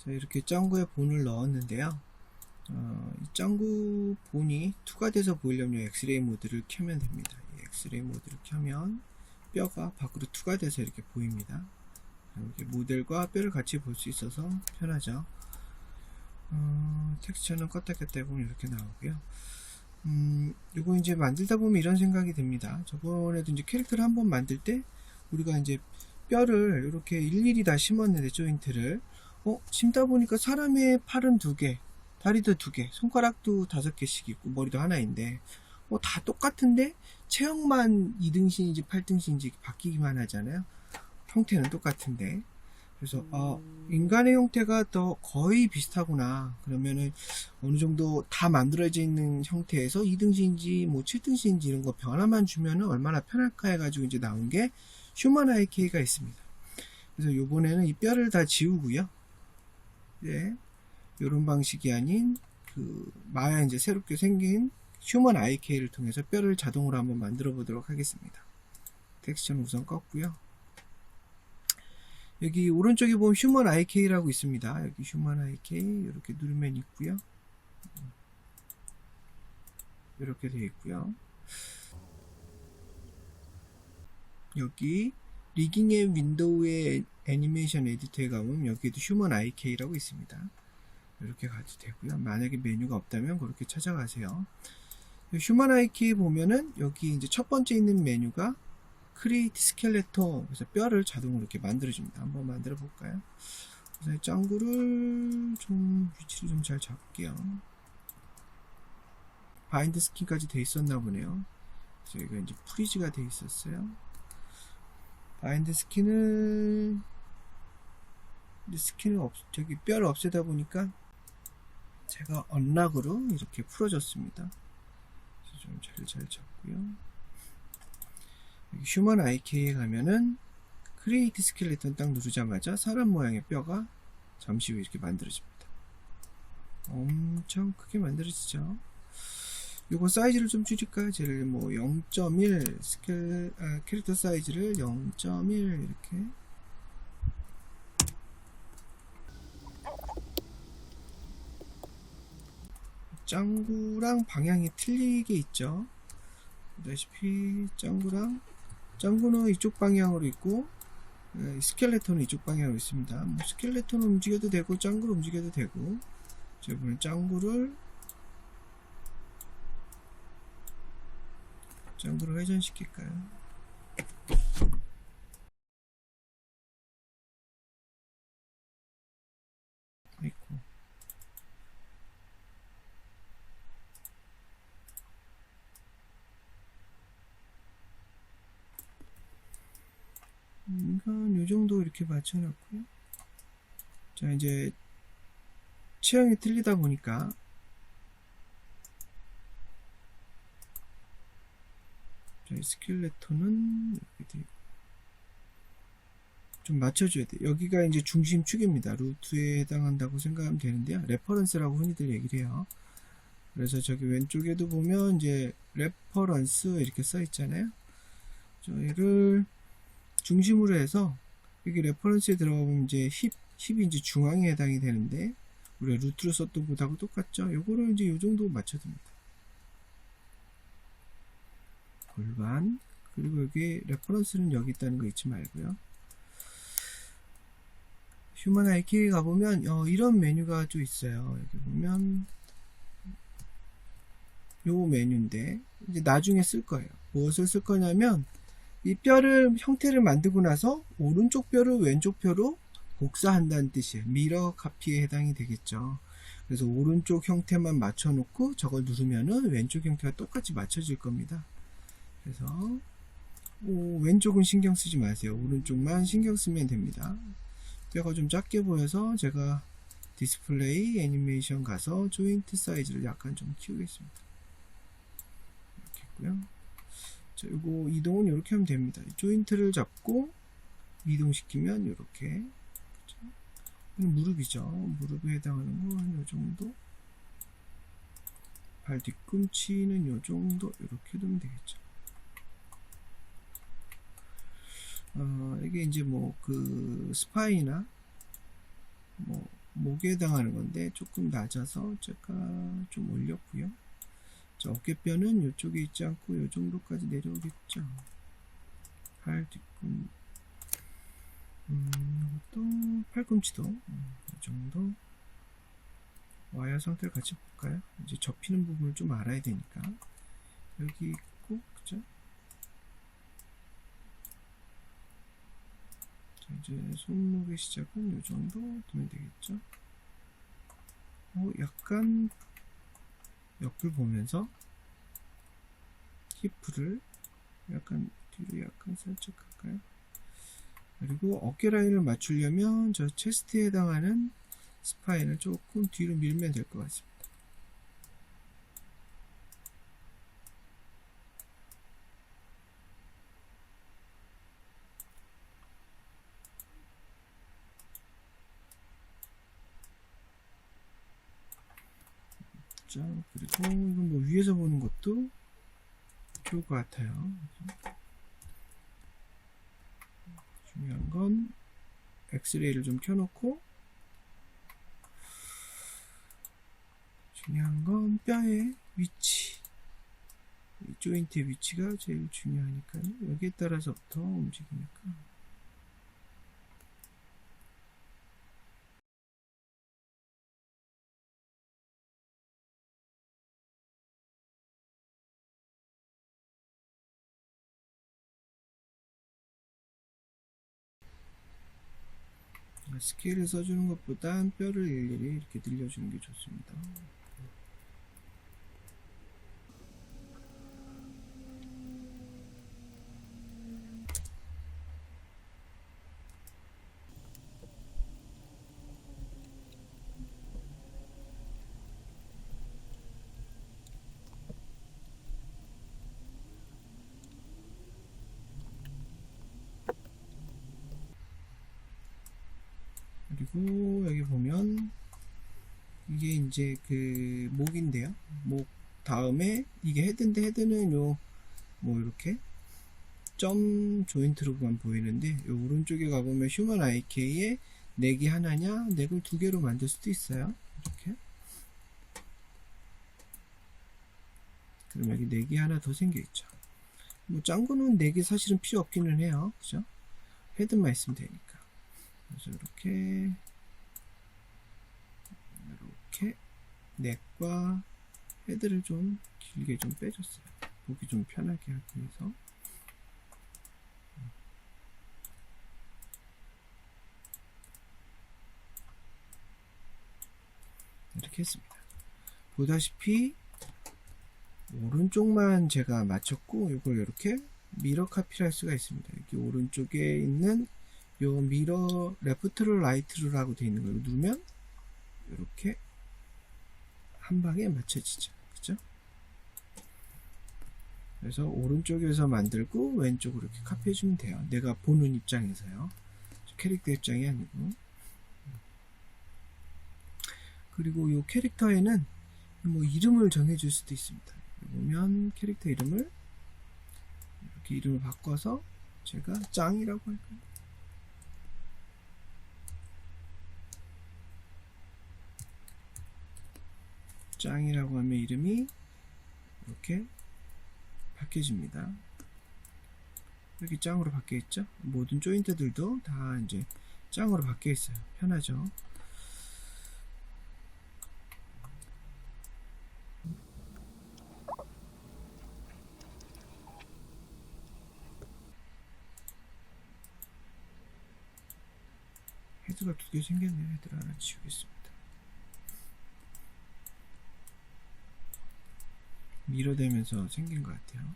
자, 이렇게 짱구의 본을 넣었는데요. 이 짱구 본이 투과돼서 보이려면 엑스레이 모드를 켜면 됩니다. 이 엑스레이 모드를 켜면 뼈가 밖으로 투과돼서 이렇게 보입니다. 이렇게 모델과 뼈를 같이 볼 수 있어서 편하죠. 텍스처는 껐다 켰다 해보면 이렇게 나오고요. 요거 이제 만들다 보면 이런 생각이 듭니다. 저번에도 이제 캐릭터를 한번 만들 때 우리가 이제 뼈를 이렇게 일일이 다 심었는데 조인트를 심다 보니까 사람의 팔은 2개, 다리도 2개, 손가락도 5개씩 있고 머리도 하나인데 다 똑같은데 체형만 2등신인지 8등신인지 바뀌기만 하잖아요. 형태는 똑같은데. 그래서 인간의 형태가 더 거의 비슷하구나. 그러면은 어느 정도 다 만들어져 있는 형태에서 2등신인지 뭐 7등신인지 이런 거 변화만 주면은 얼마나 편할까 해가지고 이제 나온 게 휴먼 IK가 있습니다. 그래서 요번에는 이 뼈를 다 지우고요. 네, 요런 방식이 아닌 마야 이제 새롭게 생긴 휴먼 IK를 통해서 뼈를 자동으로 한번 만들어 보도록 하겠습니다. 텍스처는 우선 껐고요. 여기 오른쪽에 보면 휴먼 IK라고 있습니다. 여기 휴먼 IK 이렇게 누르면 있고요. 이렇게 되어 있고요. 여기 리깅 앤 윈도우의 애니메이션 에디터에 가보면 여기에도 휴먼 IK라고 있습니다. 이렇게 가도 되고요. 만약에 메뉴가 없다면 그렇게 찾아가세요. 휴먼 IK 보면은 여기 이제 첫 번째 있는 메뉴가 크리에이트 스켈레톤, 그래서 뼈를 자동으로 이렇게 만들어줍니다. 한번 만들어 볼까요? 그래서 짱구를 위치를 좀 잘 잡을게요. 바인드 스킨까지 돼 있었나 보네요. 그래서 여기가 이제 프리즈가 돼 있었어요. 바인드 스킨을 저기 뼈를 없애다 보니까 제가 언락으로 이렇게 풀어줬습니다. 그래서 좀 잘 잡고요. 휴먼 IK에 가면은 크리에이트 스켈레톤 딱 누르자마자 사람 모양의 뼈가 잠시 후에 이렇게 만들어집니다. 엄청 크게 만들어지죠. 요거 사이즈를 좀 줄일까요? 제를 뭐 0.1 캐릭터 사이즈를 0.1 이렇게 짱구랑 방향이 틀리게 있죠. 보다시피 짱구는 이쪽 방향으로 있고 스켈레톤은 이쪽 방향으로 있습니다. 뭐 스켈레톤을 움직여도 되고 짱구를 움직여도 되고, 제가 보면 짱구를 회전시킬까요? 있고. 이건 요정도 이렇게 맞춰놨고요. 자, 이제 체형이 틀리다 보니까 스켈레톤은 이렇게 좀 맞춰줘야 돼. 여기가 이제 중심축입니다. 루트에 해당한다고 생각하면 되는데요. 레퍼런스라고 흔히들 얘기를 해요. 그래서 저기 왼쪽에도 보면 이제 레퍼런스 이렇게 써 있잖아요. 저희를 중심으로 해서 여기 레퍼런스에 들어가 보면 이제 힙이 이제 중앙에 해당이 되는데 우리가 루트로 썼던 것하고 똑같죠. 요거를 이제 요 정도 맞춰줍니다. 골반, 그리고 여기 레퍼런스는 여기 있다는 거 잊지 말고요. 휴먼 IK에 가보면 이런 메뉴가 좀 있어요. 여기 보면 요 메뉴인데 이제 나중에 쓸 거예요. 무엇을 쓸 거냐면 이 뼈를 형태를 만들고 나서 오른쪽 뼈를 왼쪽 뼈로 복사한다는 뜻이에요. 미러 카피에 해당이 되겠죠. 그래서 오른쪽 형태만 맞춰 놓고 저걸 누르면은 왼쪽 형태가 똑같이 맞춰질 겁니다. 그래서 왼쪽은 신경 쓰지 마세요. 오른쪽만 신경 쓰면 됩니다. 뼈가 좀 작게 보여서 제가 디스플레이 애니메이션 가서 조인트 사이즈를 약간 좀 키우겠습니다. 이렇게 했고요. 자, 요거 이동은 이렇게 하면 됩니다. 조인트를 잡고 이동시키면 이렇게, 그쵸? 무릎이죠. 무릎에 해당하는 거 한 요정도, 발 뒤꿈치는 요정도 이렇게 두면 되겠죠. 이게 이제 뭐 스파이나 뭐 목에 해당하는 건데 조금 낮아서 제가 좀 올렸고요. 자, 어깨뼈는 이쪽에 있지 않고 이 정도까지 내려오겠죠. 팔 뒤꿈, 이것도 팔꿈치도 이 정도. 와이어 상태를 같이 볼까요? 이제 접히는 부분을 좀 알아야 되니까 여기 있고, 그죠? 자, 이제 손목의 시작은 이 정도 두면 되겠죠? 약간 옆을 보면서 히프를 약간 뒤로 약간 살짝 할까요? 그리고 어깨 라인을 맞추려면 저 체스트에 해당하는 스파인을 조금 뒤로 밀면 될 것 같습니다. 자, 그리고 이건 뭐 위에서 보는 것도 좋을 것 같아요. 중요한 건 엑스레이를 좀 켜놓고, 중요한 건 뼈의 위치, 이 조인트의 위치가 제일 중요하니까요. 여기에 따라서부터 움직이니까. 스케일을 써주는 것보단 뼈를 일일이 이렇게 늘려주는 게 좋습니다. 그리고 여기 보면 이게 이제 그 목인데요. 목 다음에 이게 헤드인데, 헤드는 요 뭐 이렇게 점 조인트로만 보이는데, 요 오른쪽에 가보면 휴먼 IK에 넥이 하나냐 넥을 두 개로 만들 수도 있어요. 이렇게. 그럼 여기 넥이 하나 더 생겨 있죠. 뭐 짱구는 넥이 사실은 필요 없기는 해요. 그죠? 헤드만 있으면 되니까. 그래서 이렇게 넥과 헤드를 좀 길게 좀 빼줬어요. 보기 좀 편하게 하기 위해서. 이렇게 했습니다. 보다시피 오른쪽만 제가 맞췄고, 이걸 이렇게 미러 카피를 할 수가 있습니다. 여기 오른쪽에 있는 요 미러 레프트로 라이트로라고 되어 있는 걸 누르면 이렇게 한 방에 맞춰지죠. 그죠? 그래서 오른쪽에서 만들고 왼쪽으로 이렇게 카피해주면 돼요. 내가 보는 입장에서요. 캐릭터 입장이 아니고. 그리고 이 캐릭터에는 뭐 이름을 정해줄 수도 있습니다. 보면 캐릭터 이름을 이렇게 이름을 바꿔서 제가 짱이라고 할까요? 짱이라고 하면 이름이 이렇게 바뀌어집니다. 이렇게 짱으로 바뀌어 있죠. 모든 조인트들도 다 이제 짱으로 바뀌어 있어요. 편하죠. 헤드가 두 개 생겼네요. 헤드를 하나 지우겠습니다. 밀어대면서 생긴 것 같아요.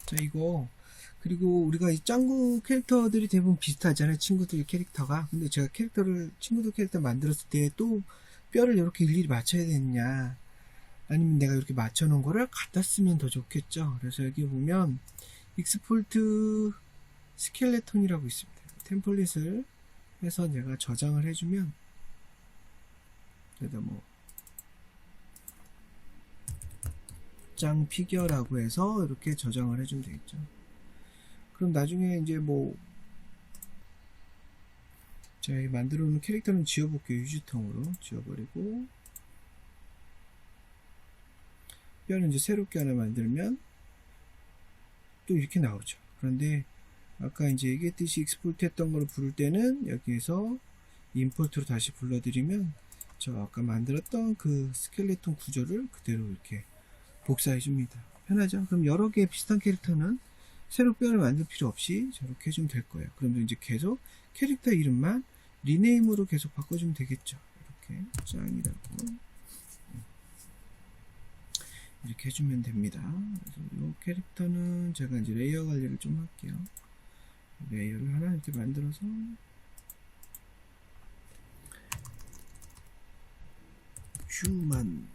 자, 이거 그리고 우리가 이 짱구 캐릭터들이 대부분 비슷하잖아요. 친구들 캐릭터가. 근데 제가 친구들 캐릭터 만들었을 때 또 뼈를 이렇게 일일이 맞춰야 되느냐, 아니면 내가 이렇게 맞춰 놓은 거를 갖다 쓰면 더 좋겠죠. 그래서 여기 보면 익스포트 스켈레톤이라고 있습니다. 템플릿을 해서 내가 저장을 해주면, 그래도 뭐 짱 피규어라고 해서 이렇게 저장을 해주면 되겠죠. 그럼 나중에 이제 뭐, 자, 이 만들어 놓은 캐릭터는 지워볼게요. 유지통으로 지워버리고, 뼈는 이제 새롭게 하나 만들면 또 이렇게 나오죠. 그런데 아까 이제 얘기했듯이 익스포트 했던 거를 부를 때는 여기에서 임포트로 다시 불러드리면 저 아까 만들었던 그 스켈레톤 구조를 그대로 이렇게 복사해 줍니다. 편하죠? 그럼 여러 개의 비슷한 캐릭터는 새로 뼈를 만들 필요 없이 저렇게 해주면 될 거예요. 그럼 이제 계속 캐릭터 이름만 리네임으로 계속 바꿔주면 되겠죠. 이렇게 짱이라고 이렇게 해주면 됩니다. 그래서 이 캐릭터는 제가 이제 레이어 관리를 좀 할게요. 레이어를 하나 이렇게 만들어서 휴만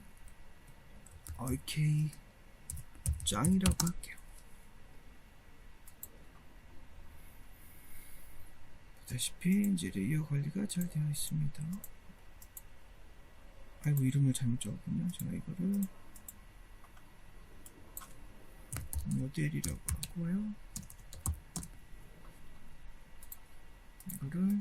OK 짱이라고 할게요. 보다시피 이제 레이어 관리가 잘 되어 있습니다. 아이고 이름을 잘못 적었군요. 제가 이거를 모델이라고 하고요. 이거를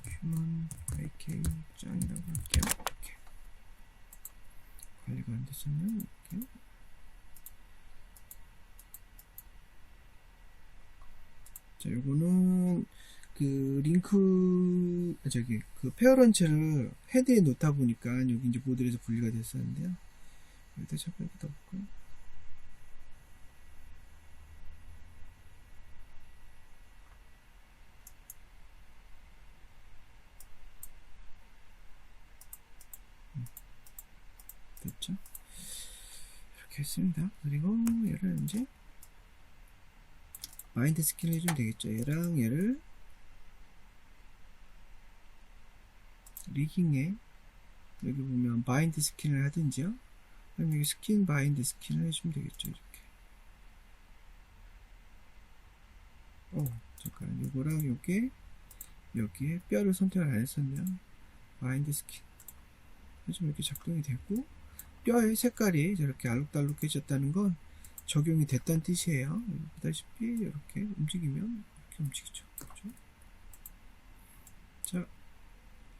휴먼 IK 짱이라고 할게요. 이렇게 관리가 안 됐었네요. 이렇게 자, 요거는 그 링크 저기 그 페어런츠를 헤드에 놓다 보니까 여기 이제 모델에서 분리가 됐었는데요. 여기다 잠깐 여기다 볼까요? 됐죠? 이렇게 했습니다. 그리고 얘를 이제 마인드 스킨을 해주면 되겠죠. 얘랑 얘를 리깅에 여기 보면 바인드 스킨을 하든지요. 그럼 여기 스킨 바인드 스킨을 해주면 되겠죠. 이렇게. 잠깐 요거랑 요게 여기에 뼈를 선택을 안 했었네요. 바인드 스킨 해주면 이렇게 작동이 되고 뼈의 색깔이 저렇게 알록달록해졌다는 건 적용이 됐다는 뜻이에요. 보다시피 이렇게 움직이면 이렇게 움직이죠. 그렇죠? 자,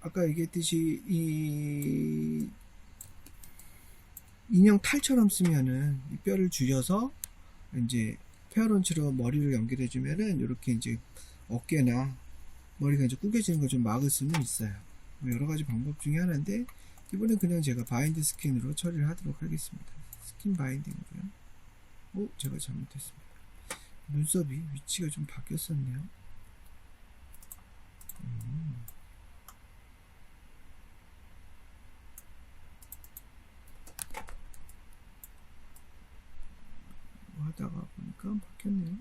아까 얘기했듯이 이 인형 탈처럼 쓰면은 이 뼈를 줄여서 이제 페어런치로 머리를 연결해주면은 이렇게 이제 어깨나 머리가 이제 구겨지는 걸 좀 막을 수는 있어요. 뭐 여러 가지 방법 중에 하나인데 이번엔 그냥 제가 바인드 스킨으로 처리를 하도록 하겠습니다. 스킨 바인딩으로요. 제가 잘못했습니다. 눈썹이 위치가 좀 바뀌었었네요. 하다가 보니까 바뀌었네요.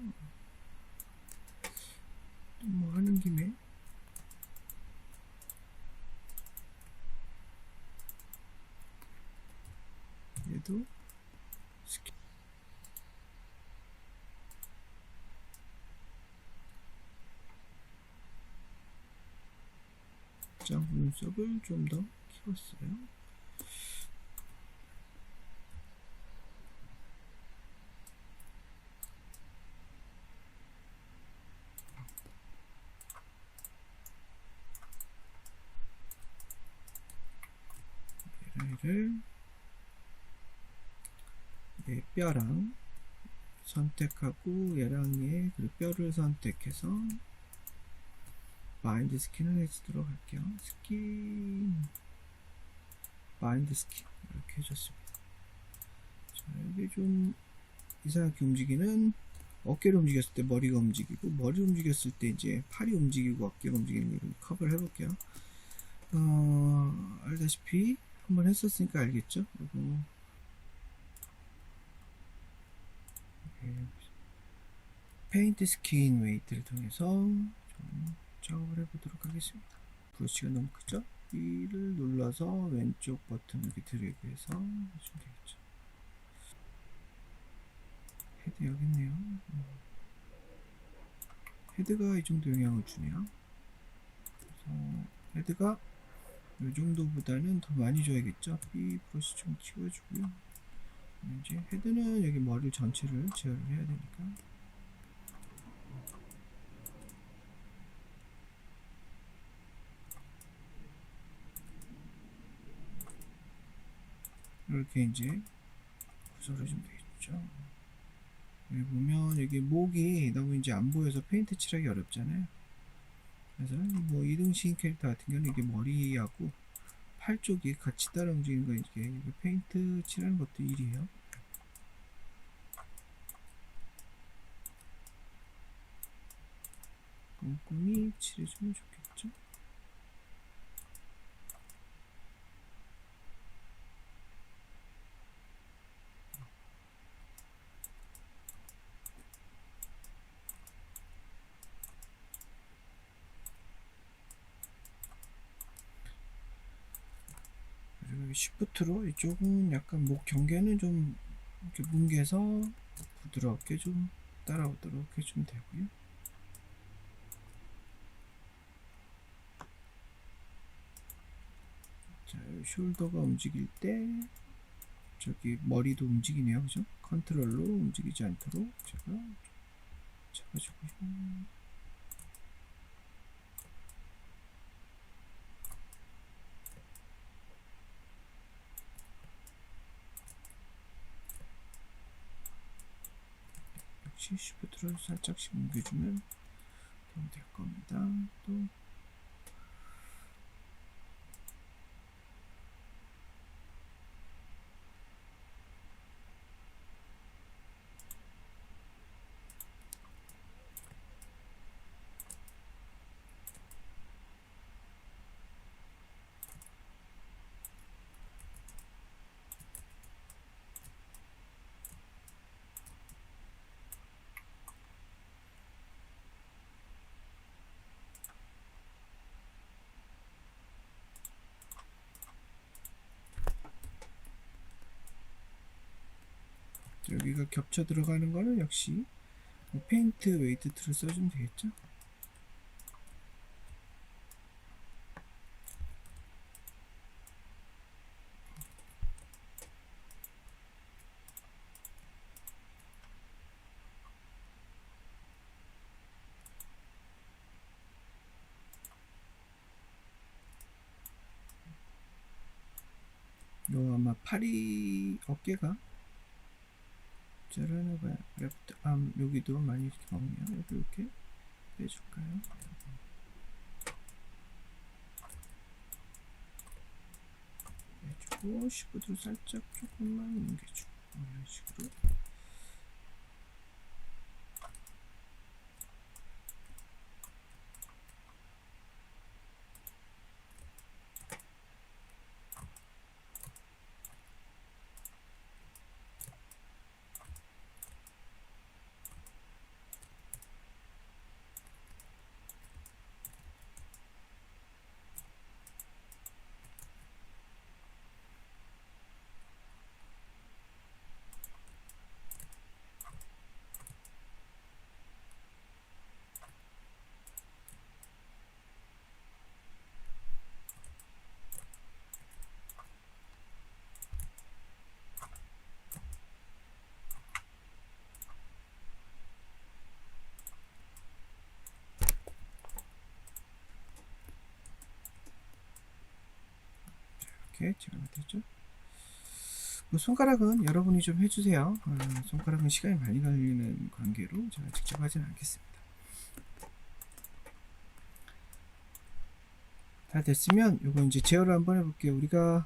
뭐 하는 김에 얘도 스킨 눈썹을 좀 더 키웠어요. 얘를 얘 뼈랑 선택하고 얘랑 얘 그리고 뼈를 선택해서 바인드 스킨을 해주도록 할게요. 스킨 바인드 스킨 이렇게 해줬습니다. 자, 이게 좀 이상하게 움직이는 어깨를 움직였을 때 머리가 움직이고 머리 움직였을 때 이제 팔이 움직이고 어깨가 움직이는 걸 커버를 해볼게요. 알다시피 한번 했었으니까 알겠죠? 그리고 페인트 스킨 웨이트를 통해서 좀 작업을 해보도록 하겠습니다. 브러쉬가 너무 크죠? B를 눌러서 왼쪽 버튼 이렇게 드래그해서 해주면 되겠죠. 헤드 여기 있네요. 헤드가 이 정도 영향을 주네요. 그래서 헤드가 이 정도보다는 더 많이 줘야겠죠. B 브러쉬 좀 키워주고요. 이제 헤드는 여기 머리 전체를 제어를 해야 되니까 이렇게 이제 구조를 좀 되겠죠. 여기 보면 여기 목이 너무 이제 안 보여서 페인트 칠하기 어렵잖아요. 그래서 뭐 이등신 캐릭터 같은 경우는 이게 머리하고 팔 쪽이 같이 따라 움직이는 거 이게 페인트 칠하는 것도 일이에요. 꼼꼼히 칠해주면 좋겠죠. 그리고 쉬프트로 이쪽은 약간 목 경계는 좀 이렇게 뭉개서 부드럽게 좀 따라오도록 해주면 되고요. 자, 숄더가 움직일 때 저기 머리도 움직이네요, 그죠? 컨트롤로 움직이지 않도록 제가 잡아주고요. 역시 쉬프트를 살짝씩 옮겨주면 도움이 될 겁니다. 또 여기가 겹쳐 들어가는 거는 역시 페인트 웨이트 툴을 써주면 되겠죠. 요 아마 팔이 어깨가 자라나봐요. 레프트 암 여기도 많이 이렇게 먹네요. 여기 이렇게 빼줄까요? 빼주고 시프트로 살짝 조금만 옮겨주고 이런 식으로. 이렇게 제가 됐죠. 뭐 손가락은 여러분이 좀 해주세요. 손가락은 시간이 많이 걸리는 관계로 제가 직접 하진 않겠습니다. 다 됐으면 이거 이제 제어를 한번 해볼게요. 우리가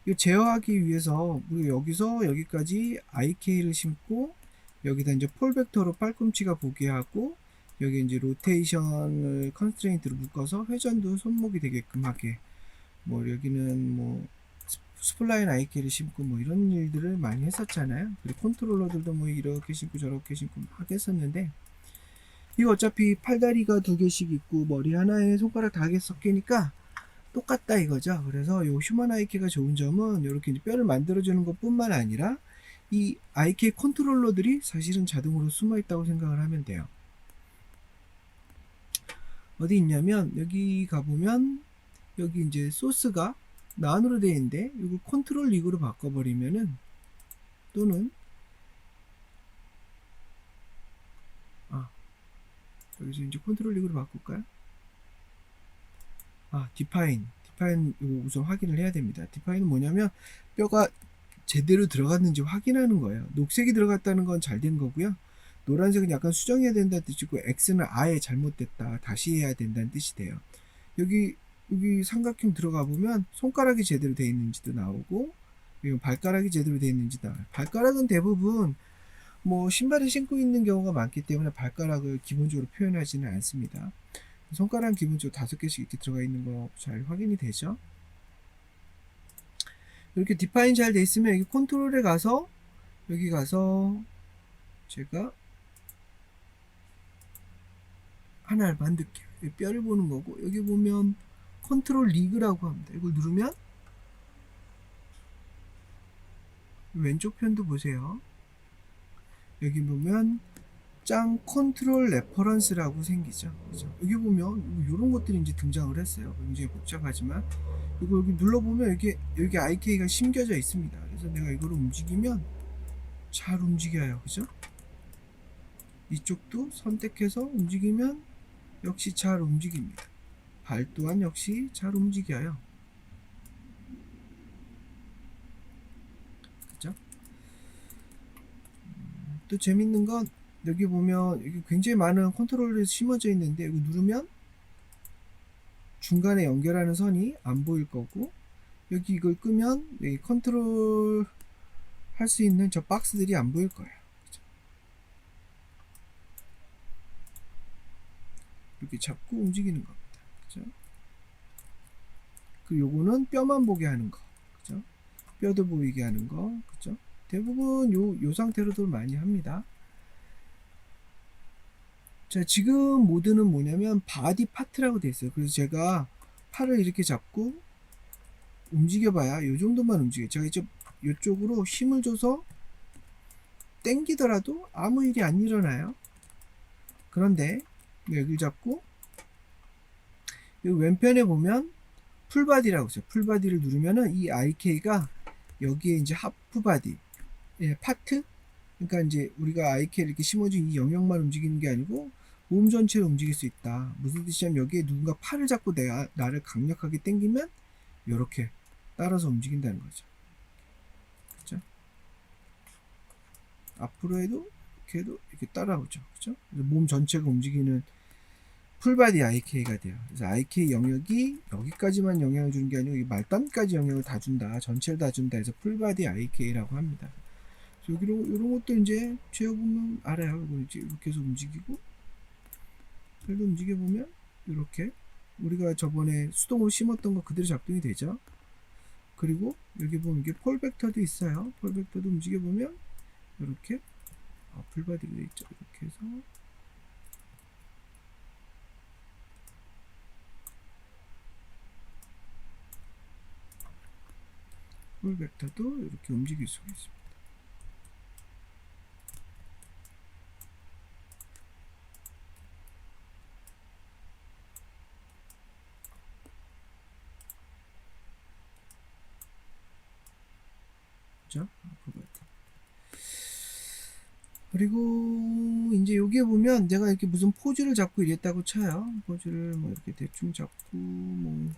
이 제어하기 위해서 우리가 여기서 여기까지 IK를 심고 여기다 이제 폴벡터로 팔꿈치가 보게 하고 여기 이제 로테이션을 컨스트레인트로 묶어서 회전도 손목이 되게끔 하게 뭐 여기는 뭐 스플라인 IK를 심고 뭐 이런 일들을 많이 했었잖아요. 그리고 컨트롤러들도 뭐 이렇게 심고 저렇게 심고 막 했었는데 이거 어차피 팔다리가 두 개씩 있고 머리 하나에 손가락 다 섞이니까 똑같다 이거죠. 그래서 이 휴먼 IK가 좋은 점은 이렇게 뼈를 만들어주는 것 뿐만 아니라 이 IK 컨트롤러들이 사실은 자동으로 숨어 있다고 생각을 하면 돼요. 어디 있냐면 여기 가보면 여기 이제 소스가 난으로 되어 있는데 이거 컨트롤 릭으로 바꿔버리면은 또는 여기서 이제 컨트롤 릭으로 바꿀까요? 디파인 이거 우선 확인을 해야 됩니다. 디파인은 뭐냐면 뼈가 제대로 들어갔는지 확인하는 거예요. 녹색이 들어갔다는 건 잘 된 거고요. 노란색은 약간 수정해야 된다는 뜻이고, X는 아예 잘못됐다, 다시 해야 된다는 뜻이 돼요. 여기 삼각형 들어가 보면 손가락이 제대로 되어 있는지도 나오고, 그리고 발가락이 제대로 되어 있는지도 나와요. 발가락은 대부분 뭐 신발을 신고 있는 경우가 많기 때문에 발가락을 기본적으로 표현하지는 않습니다. 손가락은 기본적으로 5개씩 이렇게 들어가 있는 거 잘 확인이 되죠. 이렇게 디파인 잘 돼 있으면 여기 컨트롤에 가서 여기 가서 제가 하나를 만들게요. 뼈를 보는 거고, 여기 보면 컨트롤 리그라고 합니다. 이걸 누르면 왼쪽 편도 보세요. 여기 보면 짱 컨트롤 레퍼런스라고 생기죠. 그죠? 여기 보면 이런 것들이 이제 등장을 했어요. 굉장히 복잡하지만 이거 여기 눌러보면 여기 IK가 심겨져 있습니다. 그래서 내가 이거를 움직이면 잘 움직여요. 그죠? 이쪽도 선택해서 움직이면 역시 잘 움직입니다. 발 또한 역시 잘 움직여요. 그죠? 또 재밌는 건 여기 보면 여기 굉장히 많은 컨트롤이 심어져 있는데 이거 누르면 중간에 연결하는 선이 안 보일 거고, 여기 이걸 끄면 여기 컨트롤 할 수 있는 저 박스들이 안 보일 거예요. 그죠? 이렇게 잡고 움직이는 겁니다. 그죠? 그 요거는 뼈만 보게 하는 거. 그죠? 뼈도 보이게 하는 거. 그죠? 대부분 요 상태로도 많이 합니다. 자, 지금 모드는 뭐냐면 바디 파트라고 되어 있어요. 그래서 제가 팔을 이렇게 잡고 움직여봐야 요 정도만 움직여요. 제가 이제 이쪽으로 힘을 줘서 땡기더라도 아무 일이 안 일어나요. 그런데 여기를 잡고 여기 왼편에 보면 풀바디라고 있어요. 풀바디를 누르면은 이 IK가 여기에 이제 하프바디, 파트, 그러니까 이제 우리가 IK를 이렇게 심어준 이 영역만 움직이는 게 아니고 몸 전체를 움직일 수 있다. 무슨 뜻이냐면 여기에 누군가 팔을 잡고 나를 강력하게 당기면 이렇게 따라서 움직인다는 거죠. 그죠? 앞으로 해도 이렇게 이렇게 따라오죠. 그죠? 몸 전체가 움직이는 풀바디 IK가 돼요. 그래서 IK 영역이 여기까지만 영향을 주는 게 아니고 이 말단까지 영향을 다 준다. 전체를 다 준다 해서 풀바디 IK라고 합니다. 여기로 이런 것도 이제 재어보면 알아요. 이거 이제 이렇게 해서 움직이고, 그래도 움직여 보면 이렇게 우리가 저번에 수동으로 심었던 거 그대로 작동이 되죠. 그리고 여기 보면 이게 폴 벡터도 있어요. 폴 벡터도 움직여 보면 이렇게 풀바디로 되어 있죠. 이렇게 해서 폴 벡터도 이렇게 움직일 수가 있습니다. 그죠? 그리고 이제 여기에 보면 내가 이렇게 무슨 포즈를 잡고 이랬다고 쳐요. 포즈를 뭐 이렇게 대충 잡고 뭐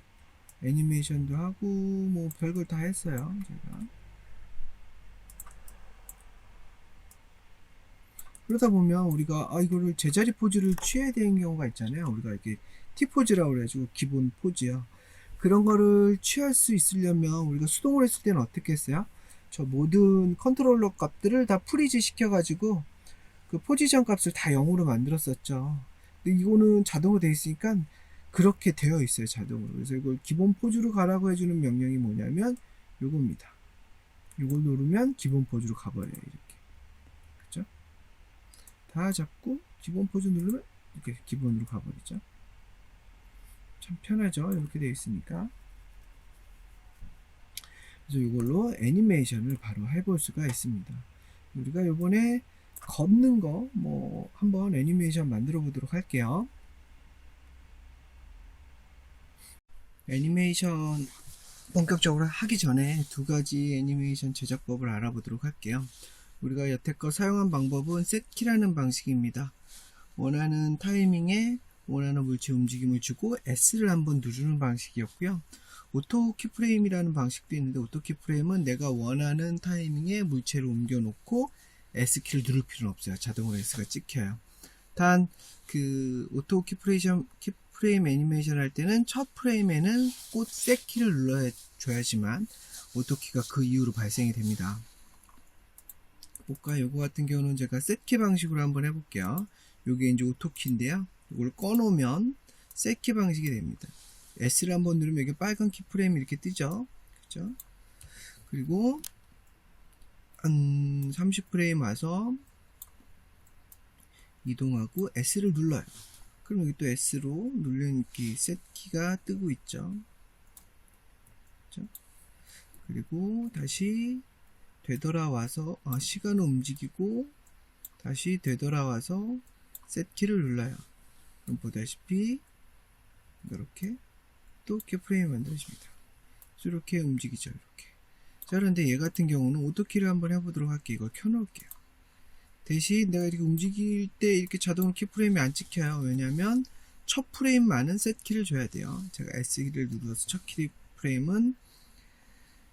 애니메이션도 하고 뭐 별걸 다 했어요. 제가 그러다 보면 우리가 이거를 제자리 포즈를 취해야 되는 경우가 있잖아요. 우리가 이렇게 T 포즈라고 그래가지고 기본 포즈요. 그런 거를 취할 수 있으려면 우리가 수동으로 했을 때는 어떻게 했어요? 저 모든 컨트롤러 값들을 다 프리즈 시켜가지고 그 포지션 값을 다 0으로 만들었었죠. 근데 이거는 자동으로 되어 있으니까 그렇게 되어 있어요. 자동으로. 그래서 이걸 기본 포즈로 가라고 해주는 명령이 뭐냐면 요겁니다. 요걸 누르면 기본 포즈로 가버려요. 이렇게. 그죠? 다 잡고 기본 포즈 누르면 이렇게 기본으로 가버리죠. 참 편하죠. 이렇게 되어 있으니까. 그래서 이걸로 애니메이션을 바로 해볼 수가 있습니다. 우리가 요번에 걷는 거 뭐 한번 애니메이션 만들어 보도록 할게요. 애니메이션 본격적으로 하기 전에 두 가지 애니메이션 제작법을 알아보도록 할게요. 우리가 여태껏 사용한 방법은 셋키라는 방식입니다. 원하는 타이밍에 원하는 물체 움직임을 주고 S를 한번 누르는 방식이었고요. 오토 키프레임이라는 방식도 있는데, 오토 키프레임은 내가 원하는 타이밍에 물체를 옮겨 놓고 S키를 누를 필요는 없어요. 자동으로 S가 찍혀요. 단 그 오토 키프레임 애니메이션 할 때는 첫 프레임에는 꼭 셋키를 눌러줘야지만 오토키가 그 이후로 발생이 됩니다. 볼까요? 요거 같은 경우는 제가 셋키 방식으로 한번 해볼게요. 요게 이제 오토키인데요. 이걸 꺼놓으면 셋키 방식이 됩니다. S를 한번 누르면 여기 빨간 키프레임이 이렇게 뜨죠. 그죠? 그리고 한 30프레임 와서 이동하고 S를 눌러요. 그럼 여기 또 S로 눌린 셋키가 뜨고 있죠. 그죠? 그리고 다시 되돌아와서 시간을 움직이고 다시 되돌아와서 셋키를 눌러요. 그럼 보다시피 이렇게 또 키프레임이 만들어집니다. 이렇게 움직이죠. 이렇게. 자, 그런데 얘 같은 경우는 오토키를 한번 해보도록 할게요. 이걸 켜놓을게요. 대신 내가 이렇게 움직일 때 이렇게 자동으로 키프레임이 안 찍혀요. 왜냐하면 첫 프레임만은 셋키를 줘야 돼요. 제가 S키를 눌러서 첫 키프레임은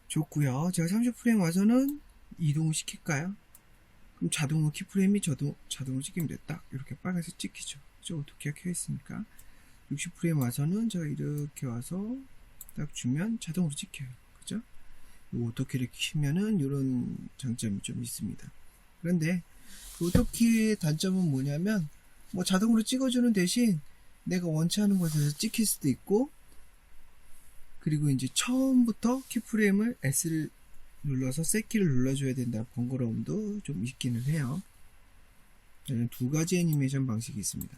줬고요. 제가 30프레임 와서는 이동을 시킬까요? 그럼 자동으로 키프레임이 자동으로 찍히면 됐다. 이렇게 빨간색 찍히죠. 그죠? 오토키가 켜있으니까. 60프레임 와서는 제가 이렇게 와서 딱 주면 자동으로 찍혀요. 그죠? 오토키를 키면은 이런 장점이 좀 있습니다. 그런데 오토키의 단점은 뭐냐면 뭐 자동으로 찍어주는 대신 내가 원치 않은 곳에서 찍힐 수도 있고, 그리고 이제 처음부터 키프레임을 S를 눌러서 셋키를 눌러줘야 된다는 번거로움도 좀 있기는 해요. 저는 두 가지 애니메이션 방식이 있습니다.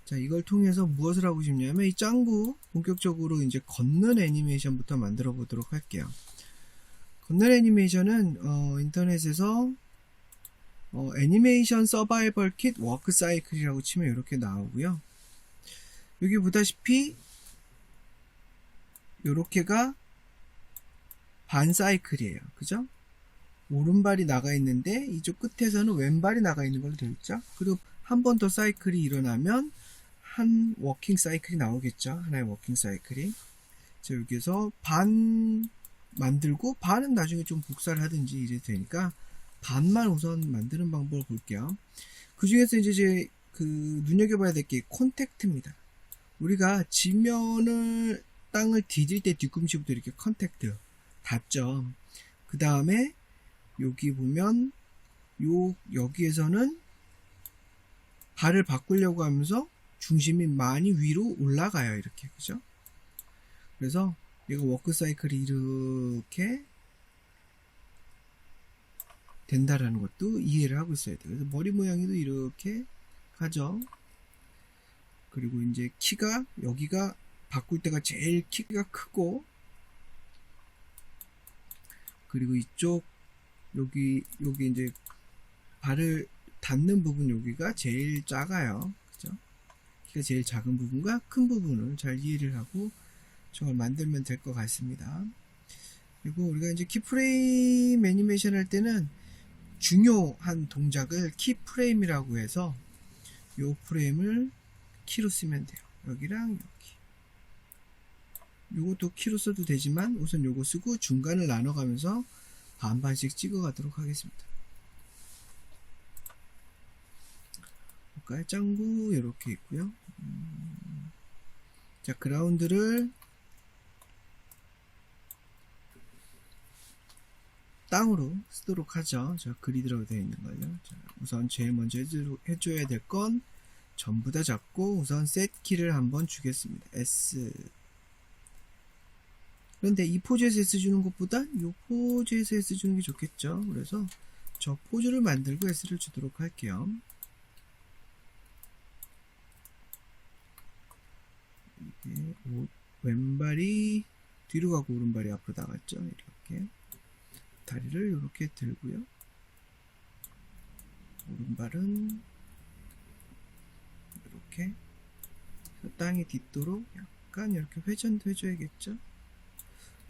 자, 이걸 통해서 무엇을 하고 싶냐면 이 짱구 본격적으로 이제 걷는 애니메이션부터 만들어 보도록 할게요. 걷는 애니메이션은 인터넷에서 애니메이션 서바이벌 킷 워크 사이클이라고 치면 이렇게 나오고요. 여기 보다시피 요렇게가 반 사이클이에요. 그죠? 오른발이 나가 있는데 이쪽 끝에서는 왼발이 나가 있는 걸로 되어 있죠. 그리고 한 번 더 사이클이 일어나면 한 워킹 사이클이 나오겠죠. 하나의 워킹 사이클이. 자, 여기서 반 만들고 반은 나중에 좀 복사를 하든지 이래 되니까 반만 우선 만드는 방법을 볼게요. 그 중에서 이제 눈여겨봐야 될 게 콘택트입니다. 우리가 지면을 땅을 디딜 때 뒤꿈치부터 이렇게 컨택트 닿죠. 그 다음에 여기 보면 여기에서는 발을 바꾸려고 하면서 중심이 많이 위로 올라가요. 이렇게. 그죠? 그래서 얘가 워크 사이클이 이렇게 된다라는 것도 이해를 하고 있어야 돼요. 그래서 머리 모양이도 이렇게 가죠. 그리고 이제 키가 여기가 바꿀 때가 제일 키가 크고, 그리고 이쪽 여기 이제 발을 닿는 부분 여기가 제일 작아요. 그죠? 키가 제일 작은 부분과 큰 부분을 잘 이해를 하고 저걸 만들면 될 것 같습니다. 그리고 우리가 이제 키프레임 애니메이션 할 때는 중요한 동작을 키프레임이라고 해서 요 프레임을 키로 쓰면 돼요. 여기랑 여기. 요것도 키로 써도 되지만 우선 요거 쓰고 중간을 나눠가면서 반반씩 찍어가도록 하겠습니다. 볼까요? 짱구 이렇게 있고요. 자, 그라운드를 땅으로 쓰도록 하죠. 저 그리드라고 되어 있는 걸요. 자, 우선 제일 먼저 해줘야 될 건 전부 다 잡고 우선 셋 키를 한번 주겠습니다. S. 그런데 이 포즈에서 S 주는 것보다 이 포즈에서 S 주는 게 좋겠죠. 그래서 저 포즈를 만들고 S를 주도록 할게요. 이게 왼발이 뒤로 가고 오른발이 앞으로 나갔죠. 이렇게 다리를 이렇게 들고요. 오른발은 이렇게 땅이 딛도록 약간 이렇게 회전도 해줘야겠죠.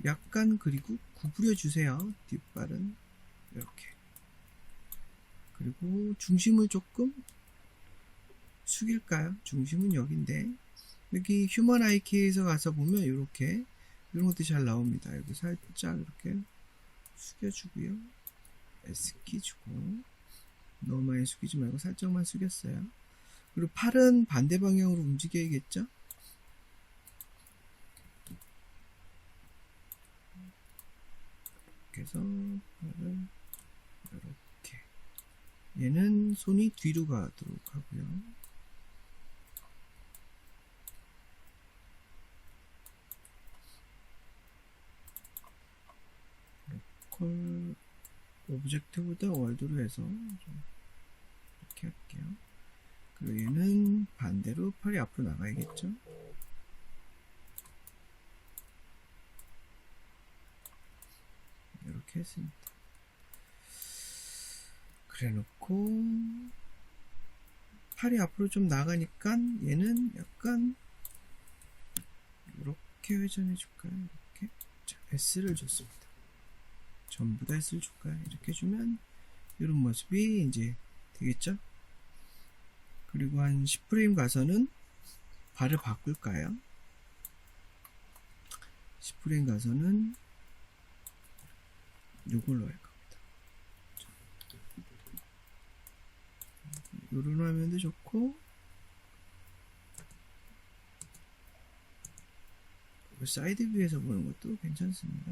약간 그리고 구부려 주세요. 뒷발은 이렇게. 그리고 중심을 조금 숙일까요? 중심은 여기인데 여기 휴먼 IK에서 가서 보면 이렇게 이런 것도 잘 나옵니다. 여기 살짝 이렇게 숙여주고요. S키 주고 너무 많이 숙이지 말고 살짝만 숙였어요. 그리고 팔은 반대 방향으로 움직여야겠죠? 그래서 팔을 이렇게 얘는 손이 뒤로 가도록 하고요. 로컬 오브젝트보다 월드로 해서 좀 이렇게 할게요. 그리고 얘는 반대로 팔이 앞으로 나가야겠죠? 이렇게 했습니다. 그래 놓고 팔이 앞으로 좀 나가니까 얘는 약간 이렇게 회전해 줄까요? 이렇게. 자, S를 줬습니다. 전부 다 S를 줄까요? 이렇게 주면 이런 모습이 이제 되겠죠? 그리고 한 10프레임 가서는 발을 바꿀까요? 10프레임 가서는 요걸로 할 겁니다. 요런 화면도 좋고 사이드 뷰에서 보는 것도 괜찮습니다.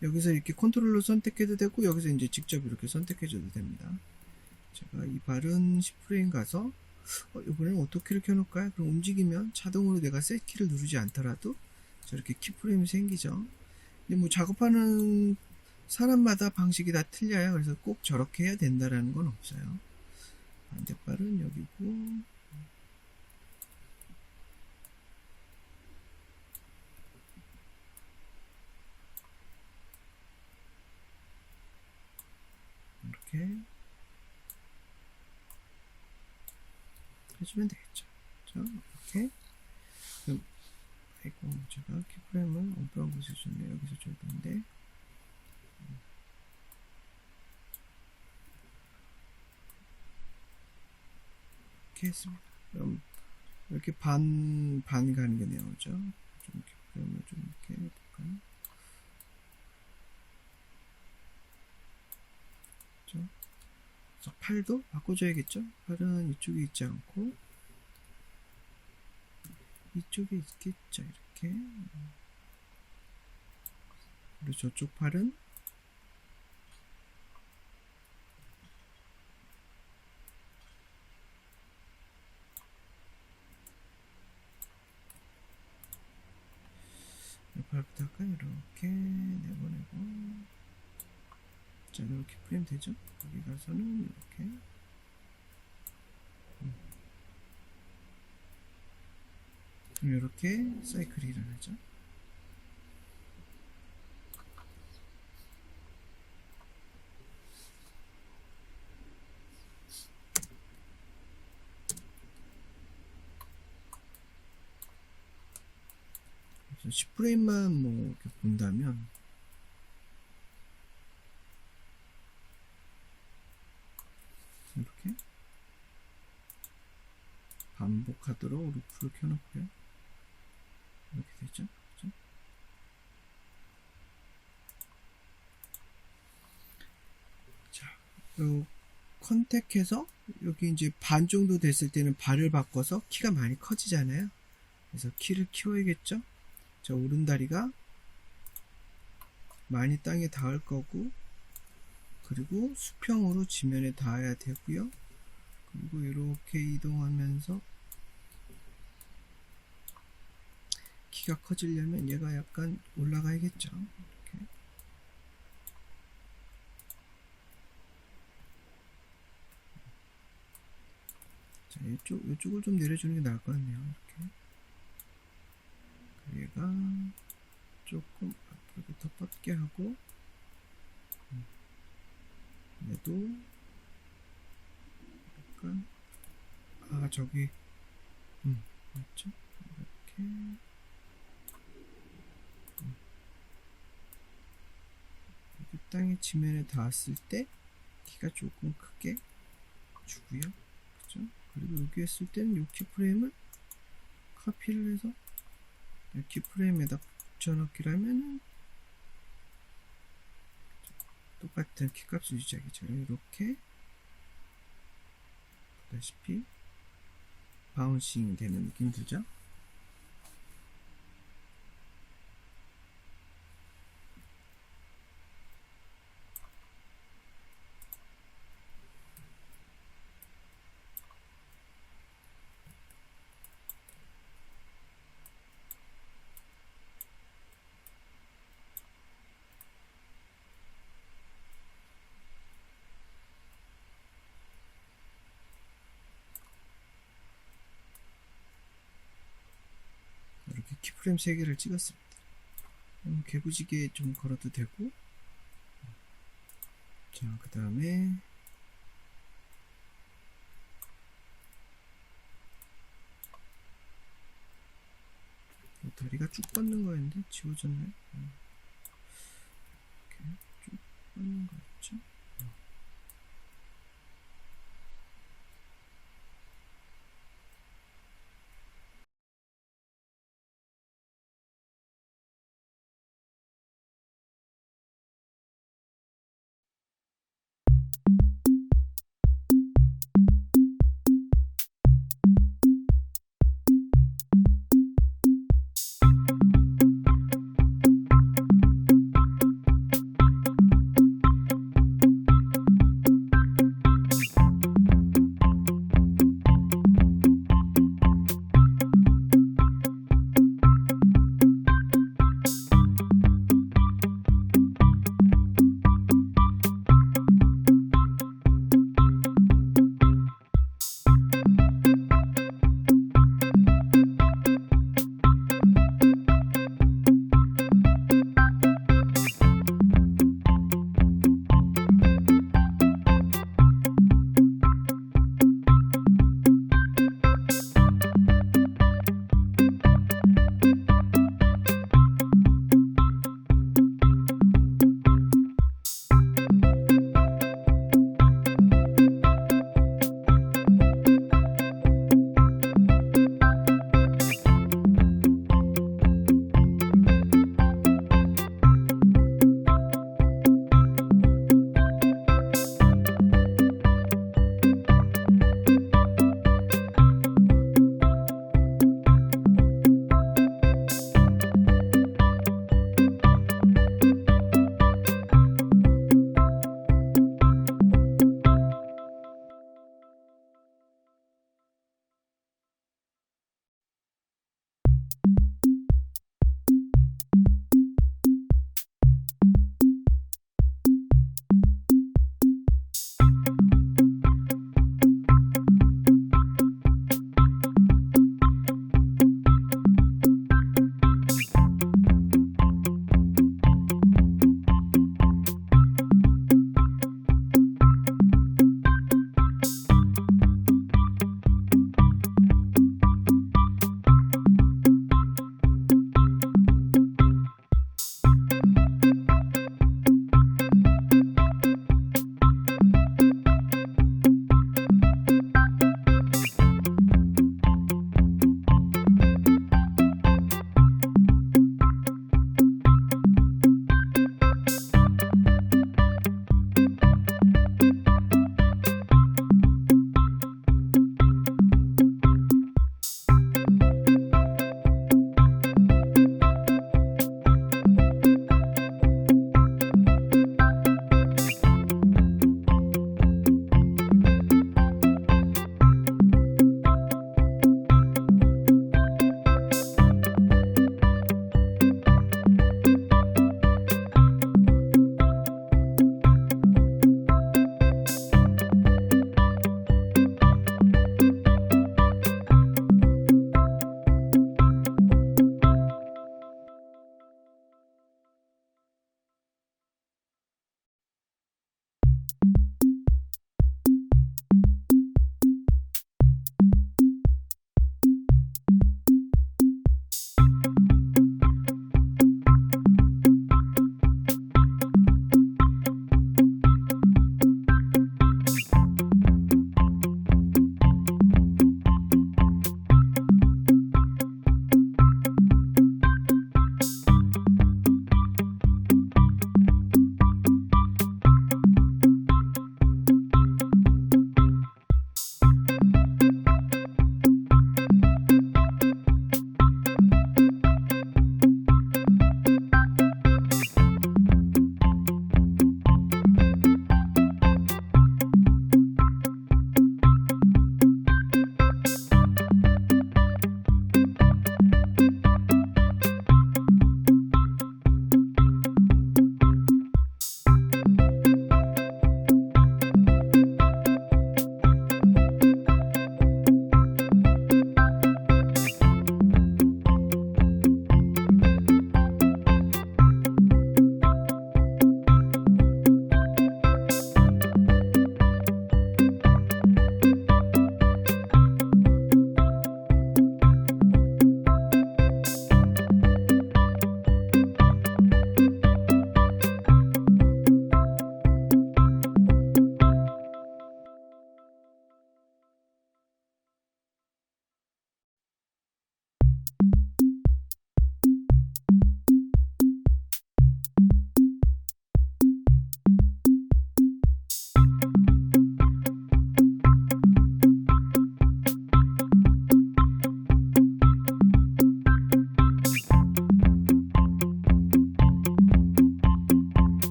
여기서 이렇게 컨트롤러 선택해도 되고 여기서 이제 직접 이렇게 선택해줘도 됩니다. 제가 이 발은 10프레임 가서 이번에는 오토키를 켜놓을까요? 그럼 움직이면 자동으로 내가 셋 키를 누르지 않더라도 저렇게 키프레임이 생기죠. 근데 뭐 작업하는 사람마다 방식이 다 틀려요. 그래서 꼭 저렇게 해야 된다라는 건 없어요. 반대발은 여기고 이렇게 해주면 되겠죠. 이렇게. 그럼 아이고 제가 키프레임을 엉뚱한 곳에 줬네요. 여기서 줘야 되는데 이렇게 했습니다. 그럼 이렇게 반 가는 게 나오죠. 좀 키프레임을 좀 이렇게 해볼까요? 그래서 팔도 바꿔줘야겠죠. 팔은 이쪽에 있지 않고 이쪽에 있겠죠. 이렇게. 그리고 저쪽 팔은 이 팔부터 할까요? 이렇게 내보내고 자 이렇게 프레임 되죠? 여기 가서는 이렇게 이렇게 사이클이 일어나죠. 그래서 10프레임만 뭐 이렇게 본다면 이렇게 반복하도록 루프를 켜놓고요. 이렇게 되죠. 그죠? 자, 요 컨택해서 여기 이제 반 정도 됐을 때는 발을 바꿔서 키가 많이 커지잖아요. 그래서 키를 키워야겠죠. 자, 오른다리가 많이 땅에 닿을 거고 그리고 수평으로 지면에 닿아야 되고요. 그리고 이렇게 이동하면서 키가 커지려면 얘가 약간 올라가야겠죠. 이렇게. 자, 이쪽을 좀 내려주는 게 나을 것 같네요. 이렇게. 얘가 조금 앞으로 더 뻗게 하고 얘도 약간 아, 저기, 맞죠? 이렇게, 이 땅의 지면에 닿았을 때, 키가 조금 크게 주고요. 그죠? 그리고 여기 했을 때는 이 키프레임을 카피를 해서, 이 키프레임에다 붙여넣기를 하면은, 똑같은 키값을 유지하겠죠. 이렇게, 보다시피, 바운싱 되는 느낌 들죠? 이렇게 키프레임 3개를 찍었습니다. 개구지게 좀 걸어도 되고, 자, 그 다음에 다리가 쭉 뻗는 거였는데 지워졌네. 이렇게 쭉 뻗는 거였죠.